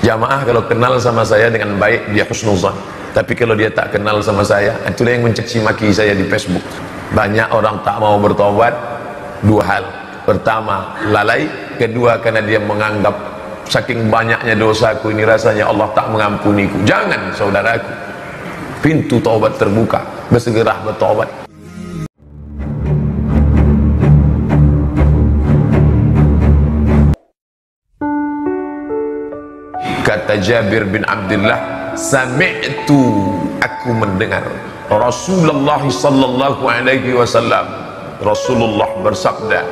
Jamaah kalau kenal sama saya dengan baik dia husnuzan, tapi kalau dia tak kenal sama saya, itulah yang mencaci maki saya di Facebook. Banyak orang tak mau bertobat, dua hal: pertama lalai, kedua karena dia menganggap saking banyaknya dosaku ini rasanya Allah tak mengampuniku. Jangan saudaraku, pintu taubat terbuka, bersegera bertobat. Kata Jabir bin Abdullah, sami'tu, aku mendengar Rasulullah sallallahu alaihi wasallam, Rasulullah bersabda,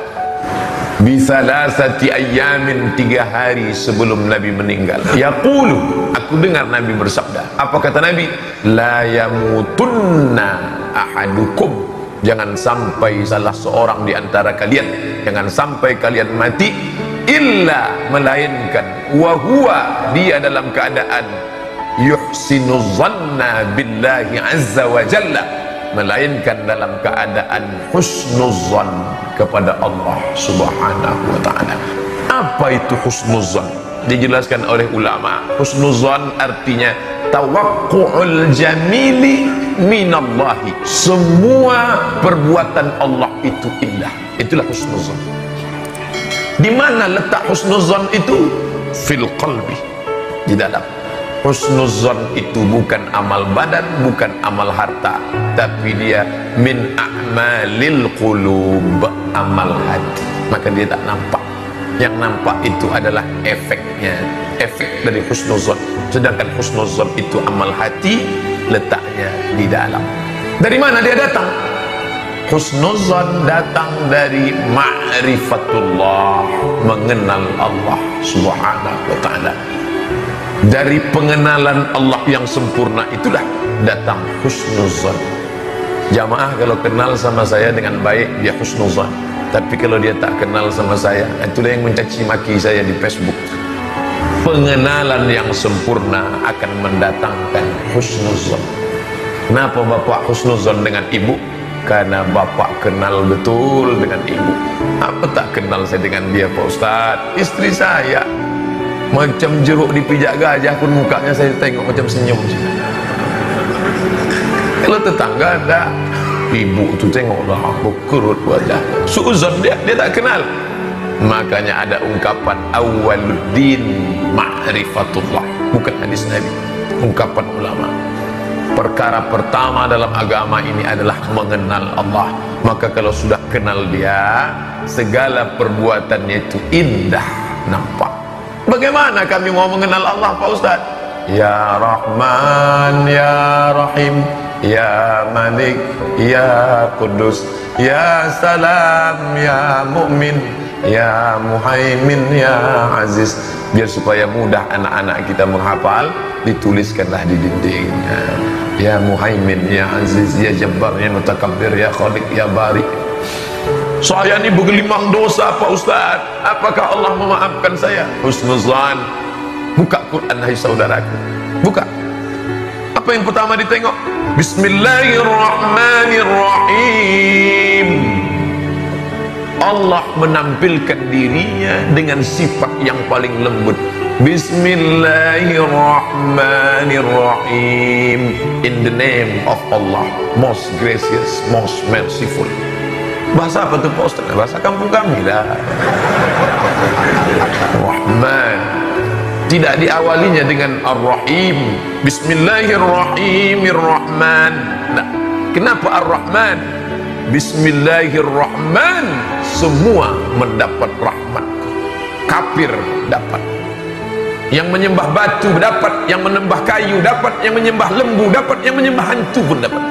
bi thalathati ayyamin, 3 hari sebelum Nabi meninggal, yaqulu, aku dengar Nabi bersabda. Apa kata Nabi? La yamutunna ahadukum, jangan sampai salah seorang di antara kalian, jangan sampai kalian mati, illa, melainkan, wahuwa, dia dalam keadaan yuhsinu zanna billahi azza wa jalla, melainkan dalam keadaan husnuzan kepada Allah subhanahu wa ta'ala. Apa itu husnuzan? Dijelaskan oleh ulama, husnuzan artinya tawakku'ul jamili minallahi, semua perbuatan Allah itu indah. Itulah husnuzan. Di mana letak husnuzan itu? Fil qalbi, di dalam. Husnuzan itu bukan amal badan, bukan amal harta, tapi dia min a'malil qulub, amal hati. Maka dia tak nampak. Yang nampak itu adalah efeknya, efek dari husnuzan. Sedangkan husnuzan itu amal hati, letaknya di dalam. Dari mana dia datang? Husnuzan datang dari ma'rifatullah, mengenal Allah subhanahu wa ta'ala. Dari pengenalan Allah yang sempurna itulah datang husnuzan. Jamaah kalau kenal sama saya dengan baik dia husnuzan, tapi kalau dia tak kenal sama saya, itulah yang mencaci maki saya di Facebook. Pengenalan yang sempurna akan mendatangkan husnuzan. Kenapa Bapak husnuzan dengan ibu? Karena Bapak kenal betul dengan ibu. Apa tak kenal saya dengan dia Pak Ustadz? Istri saya macam jeruk dipijak gajah pun mukanya saya tengok macam senyum. Kalau tetangga ada, ibu tu tengoklah berkerut wajah, suuzon dia tak kenal. Makanya ada ungkapan awwaluddin ma'rifatullah, bukan hadis Nabi, ungkapan ulama. Perkara pertama dalam agama ini adalah mengenal Allah. Maka kalau sudah kenal dia, segala perbuatannya itu indah nampak. Bagaimana kami mau mengenal Allah Pak Ustaz? Ya Rahman, Ya Rahim, Ya Malik, Ya Kudus, Ya Salam, Ya Mu'min, Ya Muhaimin, Ya Aziz. Biar supaya mudah anak-anak kita menghafal, dituliskanlah di dindingnya. Ya Muhaimin, Ya Aziz, Ya Jabbar, Ya Mutakabbir, Ya Khaliq, Ya Bari. Saya ini bergelimang dosa Pak Ustaz, apakah Allah memaafkan saya? Husnuzan. Buka Quran hai saudaraku, buka. Apa yang pertama ditengok? Bismillahirrahmanirrahim. Allah menampilkan dirinya dengan sifat yang paling lembut. Bismillahirrahmanirrahim. In the name of Allah, most gracious, most merciful. Bahasa apa tuh Pak Ustaz? Bahasa kampung kami lah. Rahman. Tidak diawalinya dengan Ar-Rahim. Bismillahirrahmanirrahim. Nah, kenapa Ar-Rahman? Bismillahirrahman, semua mendapat rahmat. Kafir dapat, yang menyembah batu dapat, yang menyembah kayu dapat, yang menyembah lembu dapat, yang menyembah hantu pun dapat.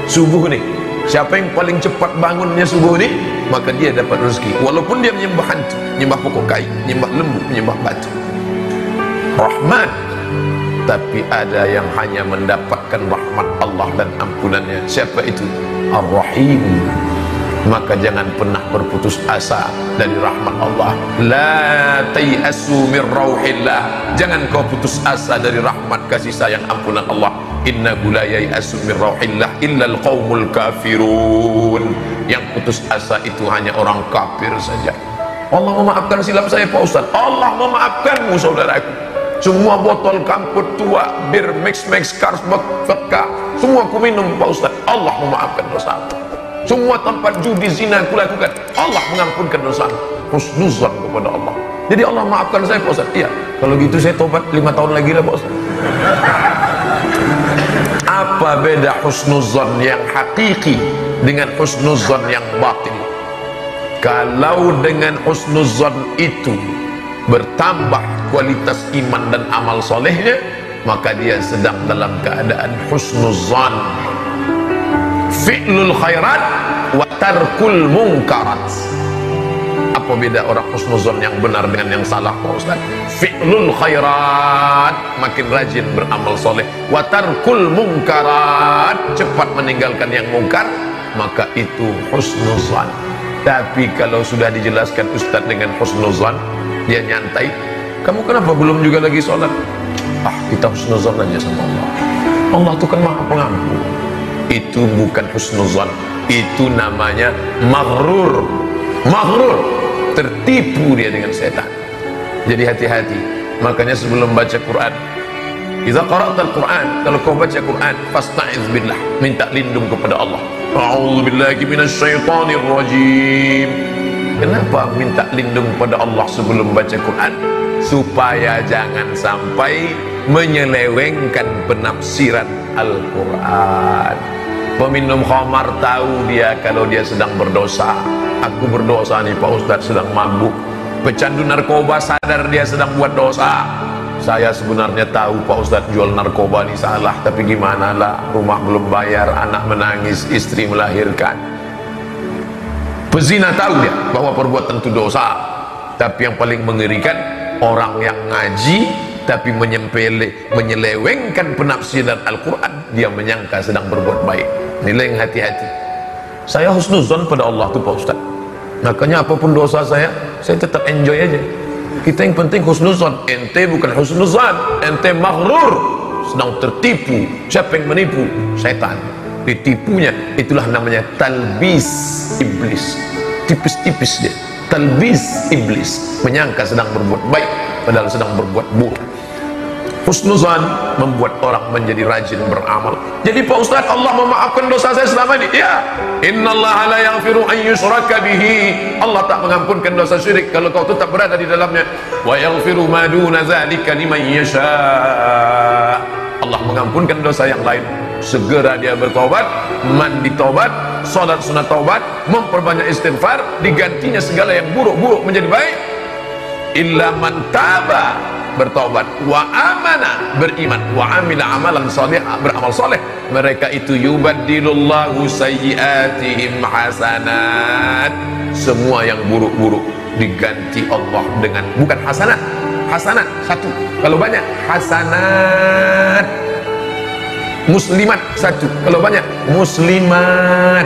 Subuh nih, siapa yang paling cepat bangunnya subuh nih, maka dia dapat rezeki, walaupun dia menyembah hantu, menyembah pokok kayu, menyembah lembu, menyembah batu. Rahmat. Tapi ada yang hanya mendapatkan rahmat Allah dan ampunannya. Siapa itu? Ar-Rahim. Maka jangan pernah berputus asa dari rahmat Allah. La tayasu min rauhillah. Jangan kau putus asa dari rahmat kasih sayang ampunan Allah. Innahu la yayasu min rauhillah illal qaumul kafirun. Yang putus asa itu hanya orang kafir saja. Allah memaafkan silap saya Pak Ustaz. Allah memaafkanmu saudaraku. Semua botol kamput tua, bir, mix, Carlsberg, vodka, semua aku minum Pak Ustaz, Allah memaafkan dosa. Semua tempat judi, zina aku lakukan, Allah mengampunkan dosa. Husnuzan kepada Allah. Jadi Allah maafkan saya Pak Ustaz. Iya, kalau gitu saya tobat 5 tahun lagi lah Pak Ustaz. Apa beda husnuzan yang hakiki dengan husnuzan yang batil? Kalau dengan husnuzan itu bertambah kualitas iman dan amal solehnya, maka dia sedang dalam keadaan husnuzan. Fi'lul khairat wa tarkul munkarat. Apa beda orang husnuzan yang benar dengan yang salah Pak Ustaz? Fi'lul khairat, makin rajin beramal soleh, wa tarkul munkarat, cepat meninggalkan yang mungkar, maka itu husnuzan. Tapi kalau sudah dijelaskan Ustaz dengan husnuzan, dia nyantai, kamu kenapa belum juga lagi sholat? Ah, kita husnuzan aja sama Allah. Allah itu kan maha pengampun. Itu bukan husnuzan, itu namanya maghrur. Maghrur, tertipu dia dengan setan. Jadi hati-hati. Makanya sebelum baca Quran, idza qara'tal Quran, kalau kau baca Quran, fasta'iz billah, minta lindung kepada Allah. A'udzubillahi minasyaitonir rajim. Kenapa minta lindung pada Allah sebelum baca Quran? Supaya jangan sampai menyelewengkan penafsiran Al-Quran. Peminum khamar tahu dia kalau dia sedang berdosa. Aku berdosa nih Pak Ustadz, sedang mabuk. Pecandu narkoba sadar dia sedang buat dosa. Saya sebenarnya tahu Pak Ustadz jual narkoba ini salah, tapi gimana lah, rumah belum bayar, anak menangis, istri melahirkan. Pezina tahu dia bahwa perbuatan itu dosa. Tapi yang paling mengerikan, orang yang ngaji tapi menyelewengkan penafsiran Al-Quran, dia menyangka sedang berbuat baik. Nilai yang hati-hati. Saya husnuzan pada Allah tuh Pak Ustadz. Makanya apapun dosa saya tetap enjoy aja. Kita yang penting husnuzan. Ente bukan husnuzan, ente maghrur, sedang tertipu. Siapa yang menipu? Setan. Ditipunya, itulah namanya talbis iblis. Tipis-tipis dia, talbis iblis, menyangka sedang berbuat baik padahal sedang berbuat buruk. Husnuzan membuat orang menjadi rajin beramal. Jadi Pak Ustaz, Allah memaafkan dosa saya selama ini. Ya, innallaha la yaghfiru an yushraka bihi. Allah tak mengampunkan dosa syirik kalau kau tetap berada di dalamnya. Wa yaghfiru ma duna dzalika liman yasha. Allah mengampunkan dosa yang lain. Segera dia bertobat, mandi tobat, salat sunat taubat, memperbanyak istighfar, digantinya segala yang buruk-buruk menjadi baik. Illa man taba, bertobat, wa amana, beriman, wa amila amalan salih, beramal soleh. Mereka itu yubaddilullahu sayyiatihim hasanat. Semua yang buruk-buruk diganti Allah dengan, bukan hasanat, hasanat satu, kalau banyak hasanat. Muslimat satu, kalau banyak muslimat.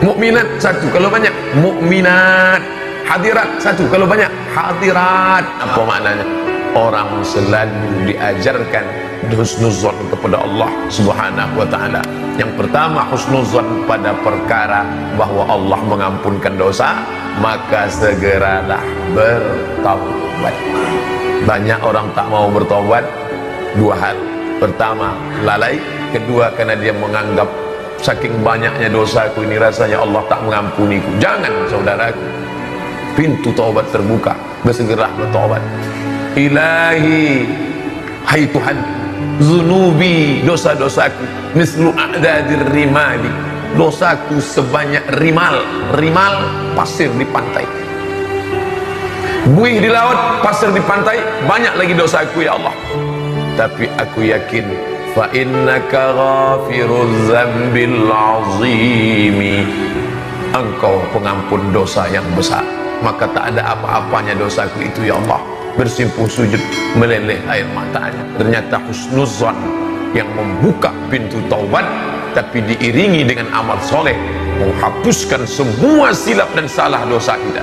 Mukminat satu, kalau banyak mukminat. Hadirat satu, kalau banyak hadirat. Apa maknanya? Orang selalu diajarkan husnuzan kepada Allah Subhanahu wa ta'ala. Yang pertama, husnuzan pada perkara bahwa Allah mengampunkan dosa, maka segeralah bertaubat. Banyak orang tak mau bertaubat, dua hal. Pertama, lalai. Kedua, karena dia menganggap saking banyaknya dosaku ini rasanya Allah tak mengampuniku. Jangan saudaraku, pintu taubat terbuka, bersegeralah bertaubat. Ilahi, hai Tuhan, zunubi, dosa-dosaku mislu a'dadir rimali, dosaku sebanyak rimal. Rimal, pasir di pantai. Buih di laut, pasir di pantai, banyak lagi dosaku ya Allah. Tapi aku yakin, fa innaka ghafiruz dzambil azimi, engkau pengampun dosa yang besar, maka tak ada apa-apanya dosaku itu ya Allah. Bersimpuh sujud, meleleh air matanya. Ternyata husnuzan yang membuka pintu taubat, tapi diiringi dengan amal soleh, menghapuskan semua silap dan salah dosa kita.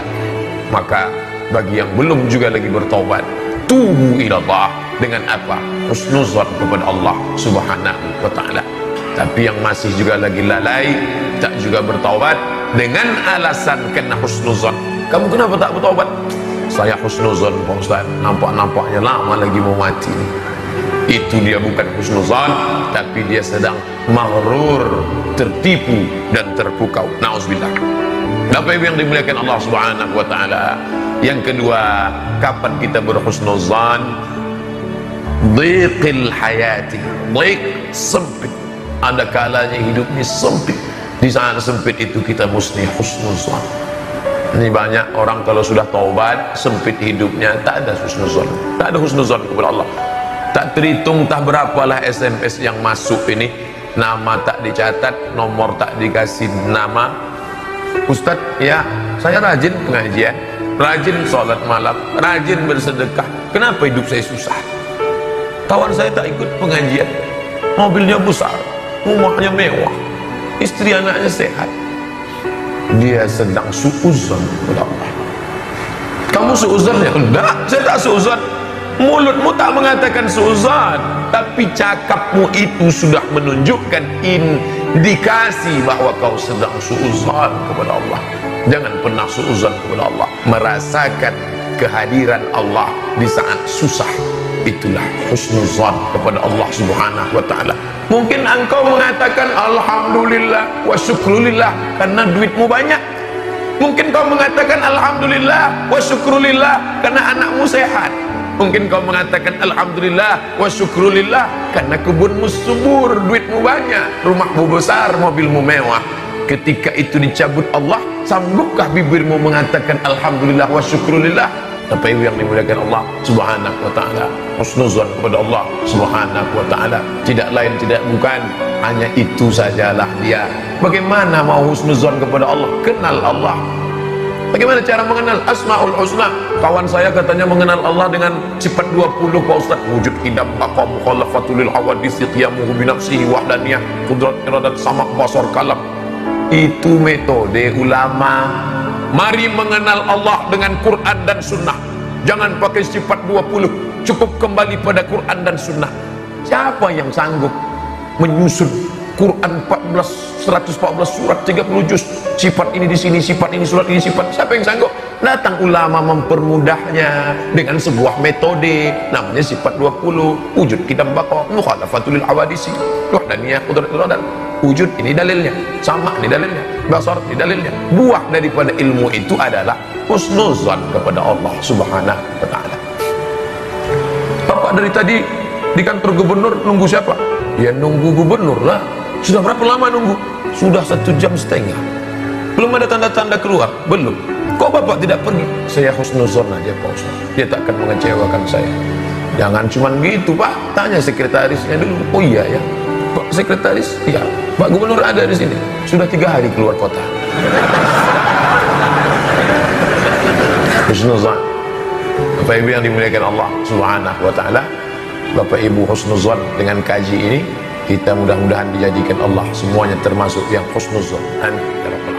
Maka bagi yang belum juga lagi bertaubat, tubu ilallah. Dengan apa? Husnuzan kepada Allah Subhanahu wa ta'ala. Tapi yang masih juga lagi lalai, tak juga bertaubat dengan alasan kena husnuzan. Kamu kenapa tak bertaubat? saya husnuzon Pak Ustaz, nampak-nampaknya lama lagi mau mati. Itu dia bukan husnuzon, tapi dia sedang maghrur, tertipu dan terpukau. Nauzubillah. Bapak Ibu yang dimuliakan Allah Subhanahu wa taala. Yang kedua, kapan kita berhusnuzon? Dhiqil hayati. Dhiq, sempit. Ada kalanya hidup ini sempit. Di saat sempit itu kita mesti husnuzon. Ini banyak orang kalau sudah taubat, sempit hidupnya, tak ada husnuzon. Tak ada husnuzon kepada Allah. Tak terhitung tak berapalah SMS yang masuk ini, nama tak dicatat, nomor tak dikasih nama. Ustadz, ya saya rajin pengajian, rajin sholat malam, rajin bersedekah, kenapa hidup saya susah? Kawan saya tak ikut pengajian, mobilnya besar, rumahnya mewah, istri anaknya sehat. Dia sedang suuzon kepada Allah. Kamu suuzon ya? Enggak, saya tak suuzon. Mulutmu tak mengatakan suuzon, tapi cakapmu itu sudah menunjukkan indikasi bahwa kau sedang suuzon kepada Allah. Jangan pernah suuzon kepada Allah. Merasakan kehadiran Allah di saat susah, itulah husnuzon kepada Allah Subhanahu wa taala. Mungkin engkau mengatakan alhamdulillah wa syukrulillah karena duitmu banyak. Mungkin kau mengatakan alhamdulillah wa syukrulillah karena anakmu sehat. Mungkin kau mengatakan alhamdulillah wa syukrulillah karena kebunmu subur, duitmu banyak, rumahmu besar, mobilmu mewah. Ketika itu dicabut Allah, sanggupkah bibirmu mengatakan alhamdulillah wa syukrulillah? Bapak Ibu yang dimuliakan Allah Subhanahu wa taala, husnuzon kepada Allah Subhanahu wa taala, tidak lain tidak bukan hanya itu sajalah dia. Bagaimana mau husnuzon kepada Allah? Kenal Allah. Bagaimana cara mengenal Asmaul Husna? Kawan saya katanya mengenal Allah dengan sifat 20 Pak Ustaz. Wujud, idam, baqa, mukhalafatul lil hawadits, qiyamuhu bi nafsihi wahdaniyah, qudrat, iradat, sama, basar, kalam. Itu metode ulama. Mari mengenal Allah dengan Quran dan Sunnah. Jangan pakai sifat 20, cukup kembali pada Quran dan Sunnah. Siapa yang sanggup menyusun Quran 114 surat 30 juz, sifat ini di sini, sifat ini, surat ini, sifat? Siapa yang sanggup? Datang ulama mempermudahnya dengan sebuah metode namanya sifat 20. Wujud, qidam, baqa, mukhalafatul lil hawadits, wahdaniyah, qudrat, iradat. Wujud, ini dalilnya, sama ini dalilnya, basar ini dalilnya. Buah daripada ilmu itu adalah husnuzan kepada Allah Subhanahu wa taala. Bapak dari tadi di kantor gubernur nunggu siapa? Ya nunggu gubernur lah. Sudah berapa lama nunggu? Sudah 1,5 jam. Belum ada tanda-tanda keluar? Belum. Kok Bapak tidak pergi? Saya husnuzon aja Pak Ustaz, dia tak akan mengecewakan saya. Jangan cuman gitu Pak, tanya sekretarisnya dulu. Oh iya ya Pak sekretaris, iya Pak Gubernur ada di sini, sudah 3 hari keluar kota. Husnuzon. Bapak Ibu yang dimuliakan Allah Subhanahu wa taala, Bapak Ibu husnuzon dengan kaji ini, kita mudah-mudahan dijadikan Allah semuanya termasuk yang husnuzon. Amin ya rabbal alamin.